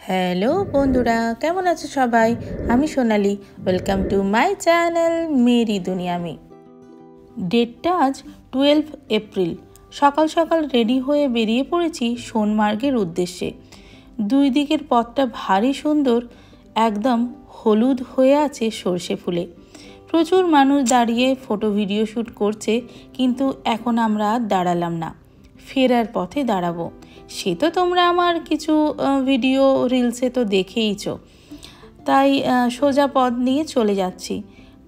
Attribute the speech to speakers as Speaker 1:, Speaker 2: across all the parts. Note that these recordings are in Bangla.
Speaker 1: হ্যালো বন্ধুরা, কেমন আছো সবাই? আমি Sonali. Welcome to my channel Meri Duniya Mein. ডেটটা আজ 12 এপ্রিল। সকাল সকাল রেডি হয়ে বেরিয়ে পড়েছি সোনমার্গের উদ্দেশ্যে। দুই দিকের পথটা ভারী সুন্দর, একদম হলুদ হয়ে আছে সর্ষে ফুলে। প্রচুর মানুষ দাঁড়িয়ে ফটো ভিডিও শ্যুট করছে, কিন্তু এখন আমরা দাঁড়ালাম না, ফেরার পথে দাঁড়াবো। সে তো তোমরা আমার কিছু ভিডিও রিলসে তো দেখেইছো। তাই সোজা পথ নিয়ে চলে যাচ্ছি,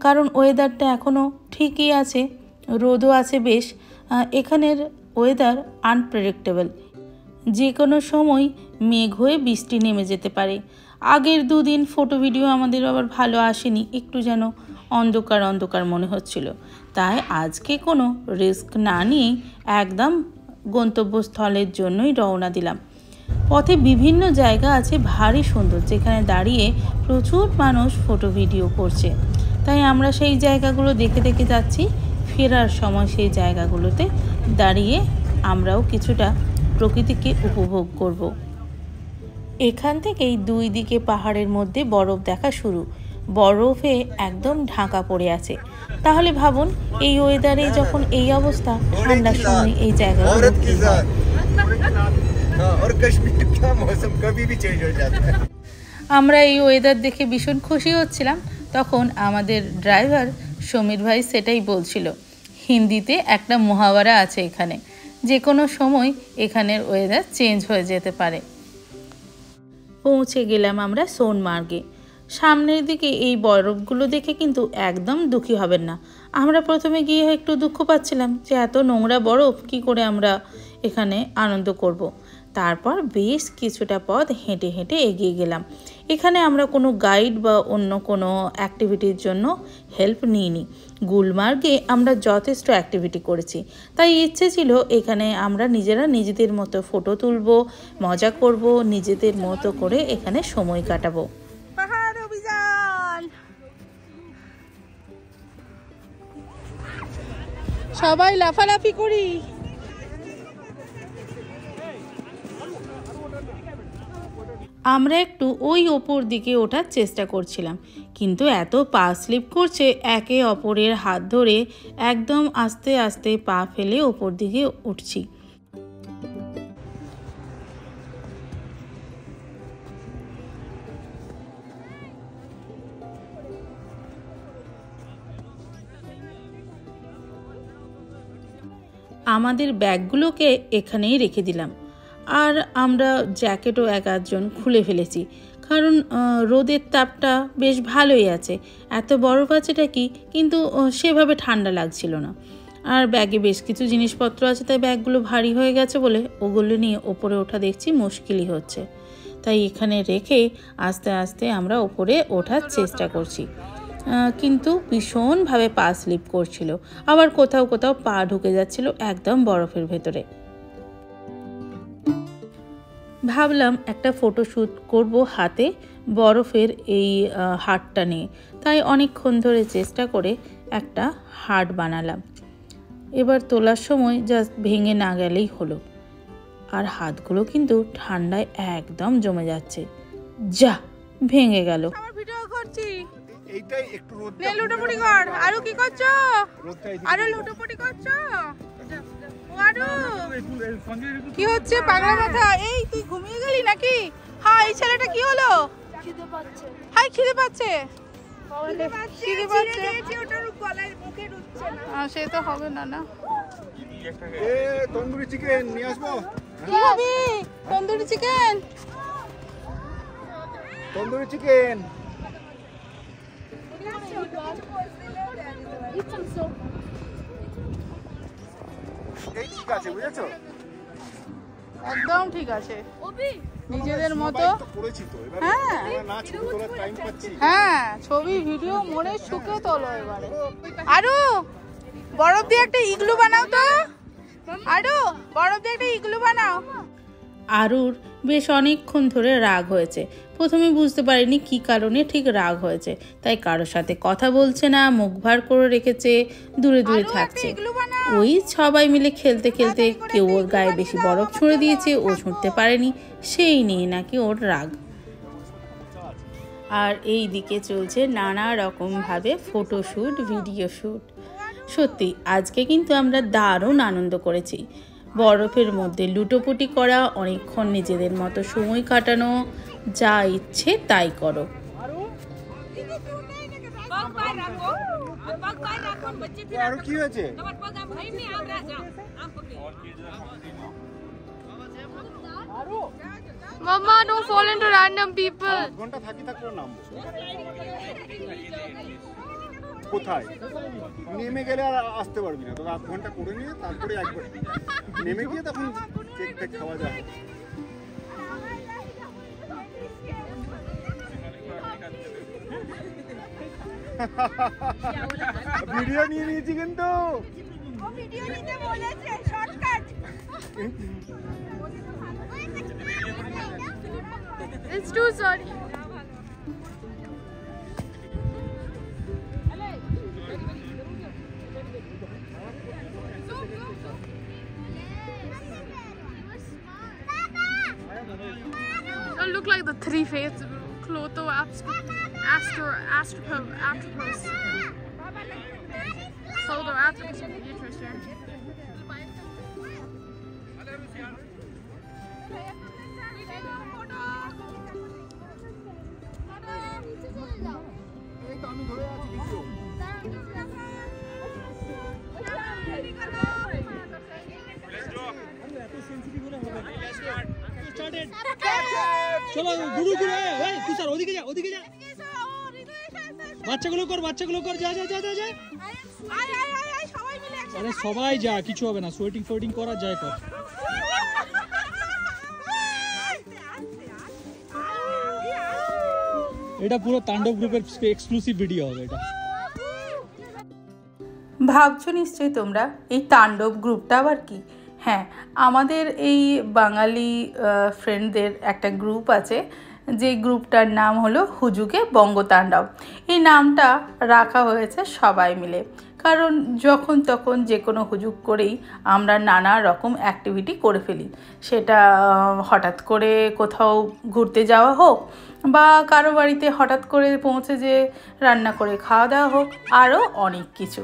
Speaker 1: কারণ ওয়েদারটা এখনও ঠিকই আছে, রোদও আছে বেশ। এখানের ওয়েদার আনপ্রেডিক্টেবল, যে কোনো সময় মেঘ হয়ে বৃষ্টি নেমে যেতে পারে। আগের দুদিন ফটো ভিডিও আমাদের আবার ভালো আসেনি, একটু যেন অন্ধকার অন্ধকার মনে হচ্ছিল। তাই আজকে কোনো রিস্ক না নিয়ে একদম গন্তব্যস্থলের জন্যই রওনা দিলাম। পথে বিভিন্ন জায়গা আছে ভারী সুন্দর, যেখানে দাঁড়িয়ে প্রচুর মানুষ ফটো ভিডিও করছে। তাই আমরা সেই জায়গাগুলো দেখে দেখে যাচ্ছি। ফেরার সময় সেই জায়গাগুলোতে দাঁড়িয়ে আমরাও কিছুটা প্রকৃতিকে উপভোগ করব। এখান থেকেই দুই দিকে পাহাড়ের মধ্যে বরফ দেখা শুরু, বরফে একদম ঢাকা পড়ে আছে। তাহলে ভাবুন, এই ওয়েদারে যখন এই অবস্থা, ঠান্ডার সময় এই জায়গাগুলো কি হয়। আমরা এই ওয়েদার দেখে ভীষণ খুশি হচ্ছিলাম। তখন আমাদের ড্রাইভার সমীর ভাই সেটাই বলছিল, হিন্দিতে একটা মুহাওয়ারা আছে এখানে, যে কোনো সময় এখানের ওয়েদার চেঞ্জ হয়ে যেতে পারে। পৌঁছে গেলাম আমরা সোনমার্গে। সামনের দিকে এই বরফগুলো দেখে কিন্তু একদম দুঃখী হবেন না। আমরা প্রথমে গিয়ে একটু দুঃখ পাচ্ছিলাম যে এত নোংরা বরফ, কি করে আমরা এখানে আনন্দ করব। তারপর বেশ কিছুটা পথ হেঁটে হেঁটে এগিয়ে গেলাম। এখানে আমরা কোনো গাইড বা অন্য কোনো অ্যাক্টিভিটির জন্য হেল্প নিইনি। গুলমার্গে আমরা যথেষ্ট অ্যাক্টিভিটি করেছি, তাই ইচ্ছে ছিল এখানে আমরা নিজেরা নিজেদের মতো ফটো তুলব, মজা করব, নিজেদের মতো করে এখানে সময় কাটাবো। পাহাড় অভিযান, সবাই লাফালাফি করি। আমরা একটু ওই ওপর দিকে ওঠার চেষ্টা করছিলাম, কিন্তু এত পা স্লিপ করছে, একে অপরের হাত ধরে একদম আস্তে আস্তে পা ফেলে ওপর দিকে উঠছি। আমাদের ব্যাগগুলোকে এখানেই রেখে দিলাম, আর আমরা জ্যাকেটও এক আধজন খুলে ফেলেছি, কারণ রোদের তাপটা বেশ ভালোই আছে। এত বরফ আছেটা কি, কিন্তু সেভাবে ঠান্ডা লাগছিল না। আর ব্যাগে বেশ কিছু জিনিসপত্র আছে, তাই ব্যাগগুলো ভারী হয়ে গেছে বলে ওগুলো নিয়ে ওপরে ওঠা দেখছি মুশকিলই হচ্ছে। তাই এখানে রেখে আস্তে আস্তে আমরা ওপরে ওঠার চেষ্টা করছি, কিন্তু ভীষণভাবে পা স্লিপ করছিল, আবার কোথাও কোথাও পা ঢুকে যাচ্ছিল একদম বরফের ভেতরে। ভাবলাম একটা ফটোশ্যুট করব হাতে বরফের এই হাটটা নিয়ে, তাই অনেকক্ষণ ধরে চেষ্টা করে একটা হাট বানালাম। এবার তোলার সময় জাস্ট ভেঙে না গেলেই হলো। আর হাতগুলো কিন্তু ঠান্ডায় একদম জমে যাচ্ছে, যা ভেঙে গেল। ভিডিও করছি, এইটাই একটু রোদ নে, লুটোপুটি কর। আরো কি করছো? আরো লুটোপুটি করছো? কি হচ্ছে পাগলা মাথা? এই তুই ঘুমিয়ে গেলি নাকি? হ্যাঁ, এই ছেলেটা কি হলো? খিদে পাচ্ছে। হাই, খিদে পাচ্ছে, খিদে পাচ্ছে। ওটার গলায় মুখে ঢুকছে না। সে তো হবে না। না, এ তন্দুরি চিকেন নিয়ে আসবো। কি হবে? Tandoori chicken, tandoori chicken. ঠিক আছে, বুঝেছো? একদম ঠিক আছে, নিজেদের মতো। হ্যাঁ, ছবি ভিডিও মনে সুখে তোলো। এবারে আরো বরফ দিয়ে একটা ইগলু বানাও তো। আরো বরফ দিয়ে একটা ইগলু বানাও। আরুর বেশ অনেকক্ষণ ধরে রাগ হয়েছে। প্রথমে বুঝতে পারিনি কি কারণে ঠিক রাগ হয়েছে, তাই কারোর সাথে কথা বলছে না, মুখ ভার করে রেখেছে, দূরে দূরে থাকছে। ওই সবাই মিলে খেলতে খেলতে কেউ ওর গায়ে বেশি বরফ ছুঁড়ে দিয়েছে, ও ছুঁড়তে পারেনি, সেই নিয়ে নাকি ওর রাগ। আর এই দিকে চলছে নানা রকমভাবে ফটোশ্যুট, ভিডিও শ্যুট। সত্যি আজকে কিন্তু আমরা দারুণ আনন্দ করেছি। বরফের মধ্যে লুটোপুটি করা, অনেকক্ষণ নিজেদের মতো সময় কাটানো, যা ইচ্ছে তাই করো।
Speaker 2: Mama, don't fall into random people.
Speaker 3: কোথায় নেমে গেলে আর আসতে পারবি না, তবে 8 ঘন্টা করে নিয়ে তারপরে একবার নেমে গিয়ে তখন কেক টেক খাওয়া যায়। ভিডিও নিয়ে নিয়েছি কিন্তু ও ভিডিও নিতে বলেছে shortcut.
Speaker 2: It's too sorry. I look like the three-faced Clotho Astropus. Hold on, Astropus is interesting.
Speaker 4: চলো গুরু গুরু এই তুষার ওদিকে যা, ওদিকে যা, বাচ্চাগুলো কর, বাচ্চাগুলো কর, যা যা যা যা যা, আরে সবাই যা, কিছু হবে না, সোয়েটিং ফোয়েটিং করা যায় কর। এটা পুরো তাণ্ডব গ্রুপের এক্সক্লুসিভ ভিডিও হবে এটা।
Speaker 1: ভাবছো নিশ্চয়ই তোমরা এই তাণ্ডব গ্রুপটা আবার কি? হ্যাঁ, আমাদের এই বাঙালি ফ্রেন্ডদের একটা গ্রুপ আছে, যে গ্রুপটার নাম হলো হুজুগে বঙ্গতাণ্ডব। এই নামটা রাখা হয়েছে সবাই মিলে, কারণ যখন তখন যে কোনো হুজুগ করেই আমরা নানা রকম অ্যাক্টিভিটি করে ফেলি। সেটা হঠাৎ করে কোথাও ঘুরতে যাওয়া হোক, বা কারো বাড়িতে হঠাৎ করে পৌঁছে যে রান্না করে খাওয়া দাওয়া হোক, আরও অনেক কিছু।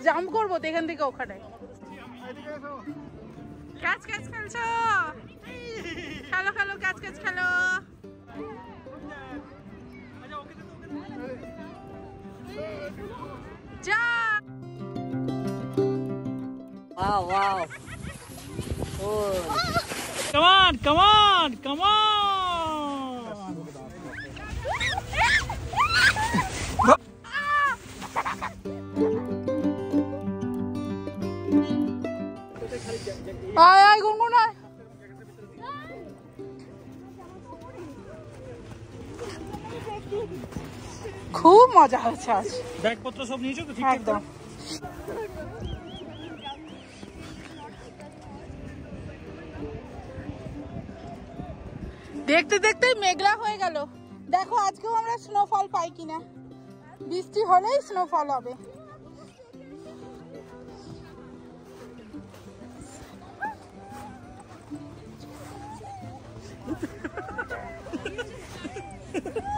Speaker 1: জাম্প করবো তো এখান থেকে ওখানে। ক্যাচ ক্যাচ খেলছো, খেলো খেলো, ক্যাচ ক্যাচ খেলো। যা
Speaker 4: Wow, wow. Oh. Come on, come on, come on.
Speaker 1: আয় আয় গুনগুন আয়। খুব মজা হয়েছে আজ।
Speaker 4: ব্যাগপত্র সব নিয়েছো তো ঠিকঠাক?
Speaker 1: একদম। দেখতে দেখতে মেঘলা হয়ে গেল। দেখো আজকেও আমরা স্নোফল পাই কিনা। বৃষ্টি হলেই স্নোফল হবে।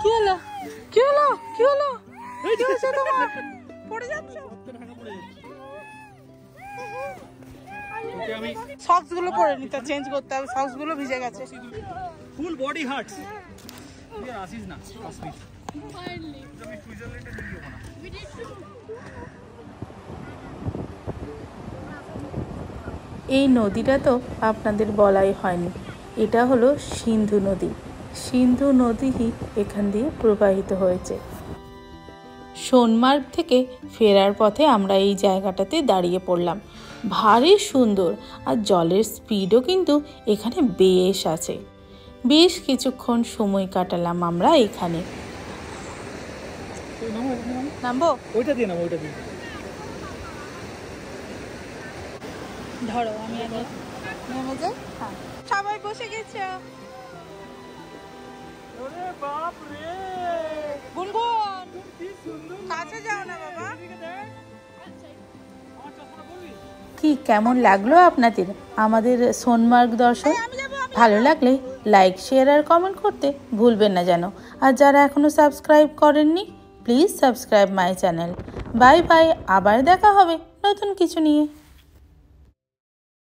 Speaker 1: কি হলো কি হলো কি হলো? কি হয়েছে তোমার? পড়ে যাচ্ছ?
Speaker 4: আমি
Speaker 1: সক্স গুলো পরে নিতে চেঞ্জ করতে হবে, সক্স গুলো ভিজে গেছে।
Speaker 4: Full body hurts. তুই আসিস না কাশ্মীর।
Speaker 1: এই নদীটা তো আপনাদের বলাই হয়নি, এটা হলো সিন্ধু নদী। সিন্ধু নদীই এখান দিয়ে প্রবাহিত হয়েছে। সোনমার্গ থেকে ফেরার পথে আমরা এই জায়গাটাতে দাঁড়িয়ে পড়লাম। ভারী সুন্দর, আর জলের স্পিডও কিন্তু এখানে বেশ আছে। বেশ কিছুক্ষণ সময় কাটালাম আমরা এখানে। নামবো?
Speaker 4: ওইটা দিয়ে নাও, ওইটা দিয়ে।
Speaker 1: ধরো আমি আগে নেমে যাই। হ্যাঁ, সবাই বসে গেছে।
Speaker 4: ওরে বাপ রে।
Speaker 1: কি কেমন লাগলো আপনাদের আমাদের সোনমার্গ দর্শন? ভালো লাগলে লাইক শেয়ার আর কমেন্ট করতে ভুলবেন না যেন। আর যারা এখনও সাবস্ক্রাইব করেননি please subscribe my channel. Bye bye, আবার দেখা হবে নতুন কিছু নিয়ে।